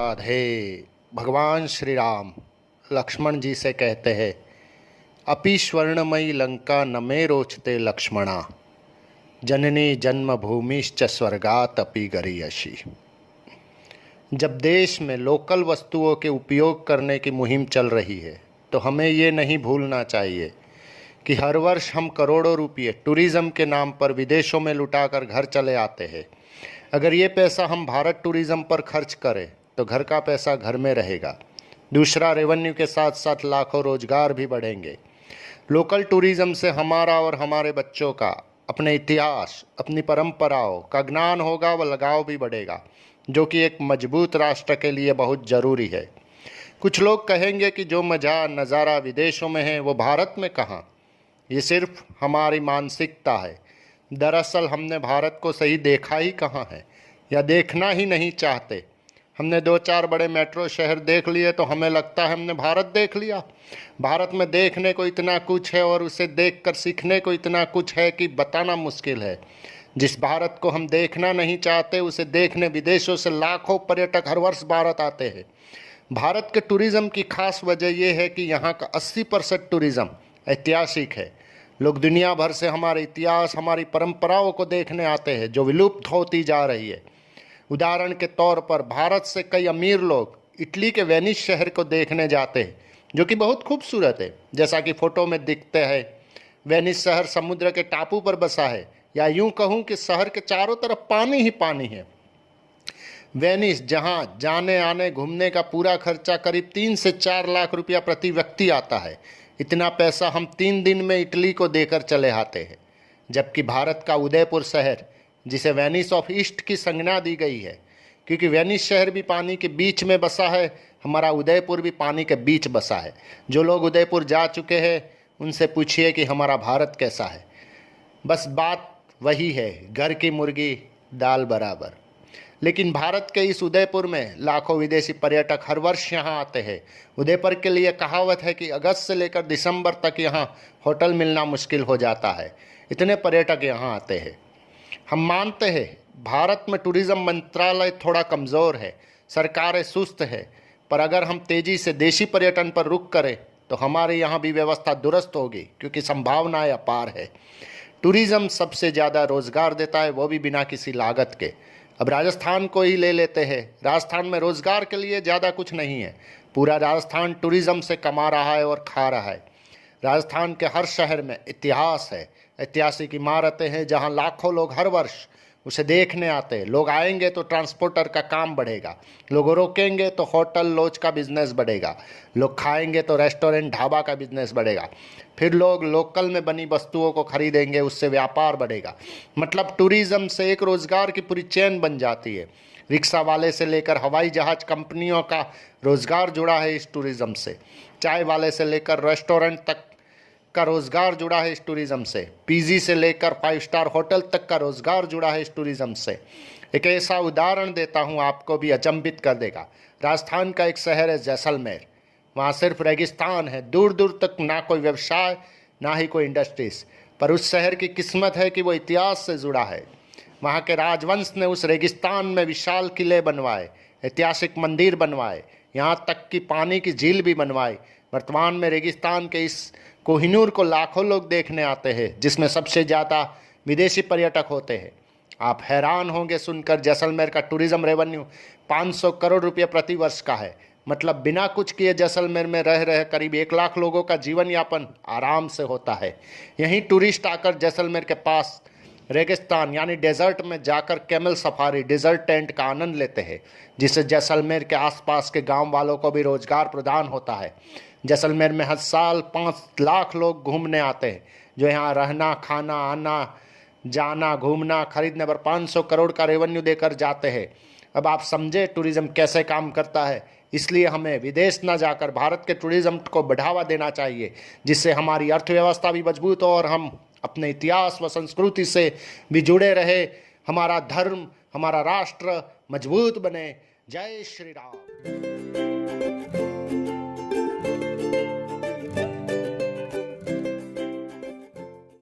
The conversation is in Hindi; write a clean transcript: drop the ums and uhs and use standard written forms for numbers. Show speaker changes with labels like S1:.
S1: राधे। भगवान श्री राम लक्ष्मण जी से कहते हैं, अपि स्वर्णमयी लंका न मे रोचते लक्ष्मणा, जननी जन्मभूमिश्च स्वर्गात् अपि गरीयसी। जब देश में लोकल वस्तुओं के उपयोग करने की मुहिम चल रही है तो हमें ये नहीं भूलना चाहिए कि हर वर्ष हम करोड़ों रुपये टूरिज़्म के नाम पर विदेशों में लुटाकर घर चले आते हैं। अगर ये पैसा हम भारत टूरिज़्म पर खर्च करें तो घर का पैसा घर में रहेगा। दूसरा, रेवेन्यू के साथ साथ लाखों रोजगार भी बढ़ेंगे। लोकल टूरिज़्म से हमारा और हमारे बच्चों का अपने इतिहास, अपनी परंपराओं का ज्ञान होगा व लगाव भी बढ़ेगा, जो कि एक मजबूत राष्ट्र के लिए बहुत ज़रूरी है। कुछ लोग कहेंगे कि जो मज़ा नज़ारा विदेशों में है वो भारत में कहाँ। ये सिर्फ हमारी मानसिकता है। दरअसल हमने भारत को सही देखा ही कहाँ है, या देखना ही नहीं चाहते। हमने 2-4 बड़े मेट्रो शहर देख लिए तो हमें लगता है हमने भारत देख लिया। भारत में देखने को इतना कुछ है और उसे देखकर सीखने को इतना कुछ है कि बताना मुश्किल है। जिस भारत को हम देखना नहीं चाहते उसे देखने विदेशों से लाखों पर्यटक हर वर्ष भारत आते हैं। भारत के टूरिज़्म की खास वजह यह है कि यहाँ का 80% टूरिज़्म ऐतिहासिक है। लोग दुनिया भर से हमारे इतिहास, हमारी परंपराओं को देखने आते हैं जो विलुप्त होती जा रही है। उदाहरण के तौर पर भारत से कई अमीर लोग इटली के वेनिस शहर को देखने जाते हैं, जो कि बहुत खूबसूरत है, जैसा कि फ़ोटो में दिखते हैं। वेनिस शहर समुद्र के टापू पर बसा है, या यूं कहूं कि शहर के चारों तरफ पानी ही पानी है। वेनिस, जहां जाने आने घूमने का पूरा खर्चा करीब 3 से 4 लाख रुपया प्रति व्यक्ति आता है, इतना पैसा हम 3 दिन में इटली को देकर चले आते हैं। जबकि भारत का उदयपुर शहर, जिसे वेनिस ऑफ ईस्ट की संज्ञा दी गई है, क्योंकि वेनिस शहर भी पानी के बीच में बसा है, हमारा उदयपुर भी पानी के बीच बसा है। जो लोग उदयपुर जा चुके हैं उनसे पूछिए कि हमारा भारत कैसा है। बस बात वही है, घर की मुर्गी दाल बराबर। लेकिन भारत के इस उदयपुर में लाखों विदेशी पर्यटक हर वर्ष यहाँ आते हैं। उदयपुर के लिए कहावत है कि अगस्त से लेकर दिसंबर तक यहाँ होटल मिलना मुश्किल हो जाता है, इतने पर्यटक यहाँ आते हैं। हम मानते हैं भारत में टूरिज़्म मंत्रालय थोड़ा कमज़ोर है, सरकारें सुस्त है, पर अगर हम तेज़ी से देशी पर्यटन पर रुख करें तो हमारे यहाँ भी व्यवस्था दुरुस्त होगी, क्योंकि संभावनाएं अपार है। टूरिज़्म सबसे ज़्यादा रोज़गार देता है, वो भी बिना किसी लागत के। अब राजस्थान को ही ले लेते हैं। राजस्थान में रोज़गार के लिए ज़्यादा कुछ नहीं है, पूरा राजस्थान टूरिज़्म से कमा रहा है और खा रहा है। राजस्थान के हर शहर में इतिहास है, ऐतिहासिक इमारतें हैं जहां लाखों लोग हर वर्ष उसे देखने आते हैं। लोग आएंगे तो ट्रांसपोर्टर का काम बढ़ेगा, लोग रुकेंगे तो होटल लॉज का बिजनेस बढ़ेगा, लोग खाएंगे तो रेस्टोरेंट ढाबा का बिजनेस बढ़ेगा, फिर लोग लोकल में बनी वस्तुओं को खरीदेंगे, उससे व्यापार बढ़ेगा। मतलब टूरिज़्म से एक रोज़गार की पूरी चेन बन जाती है। रिक्शा वाले से लेकर हवाई जहाज़ कंपनियों का रोज़गार जुड़ा है इस टूरिज़्म से। चाय वाले से लेकर रेस्टोरेंट तक का रोज़गार जुड़ा है इस टूरिज़्म से। पीजी से लेकर 5 स्टार होटल तक का रोज़गार जुड़ा है इस टूरिज़्म से। एक ऐसा उदाहरण देता हूँ, आपको भी अचंभित कर देगा। राजस्थान का एक शहर है जैसलमेर। वहाँ सिर्फ रेगिस्तान है, दूर दूर तक ना कोई व्यवसाय ना ही कोई इंडस्ट्रीज। पर उस शहर की किस्मत है कि वो इतिहास से जुड़ा है। वहाँ के राजवंश ने उस रेगिस्तान में विशाल किले बनवाए, ऐतिहासिक मंदिर बनवाए, यहाँ तक कि पानी की झील भी बनवाई। वर्तमान में रेगिस्तान के इस कोहिनूर को लाखों लोग देखने आते हैं, जिसमें सबसे ज़्यादा विदेशी पर्यटक होते हैं। आप हैरान होंगे सुनकर, जैसलमेर का टूरिज़्म रेवेन्यू 500 करोड़ रुपये प्रति वर्ष का है। मतलब बिना कुछ किए जैसलमेर में रह रहे करीब 1 लाख लोगों का जीवन यापन आराम से होता है। यहीं टूरिस्ट आकर जैसलमेर के पास रेगिस्तान यानी डेजर्ट में जाकर कैमल सफारी, डेजर्ट टेंट का आनंद लेते हैं, जिससे जैसलमेर के आसपास के गांव वालों को भी रोजगार प्रदान होता है। जैसलमेर में हर साल 5 लाख लोग घूमने आते हैं, जो यहाँ रहना, खाना, आना जाना, घूमना, खरीदने पर 500 करोड़ का रेवेन्यू देकर जाते हैं। अब आप समझे टूरिज़्म कैसे काम करता है। इसलिए हमें विदेश न जाकर भारत के टूरिज़्म को बढ़ावा देना चाहिए, जिससे हमारी अर्थव्यवस्था भी मजबूत हो और हम अपने इतिहास व संस्कृति से भी जुड़े रहे, हमारा धर्म, हमारा राष्ट्र मजबूत बने। जय श्री राम।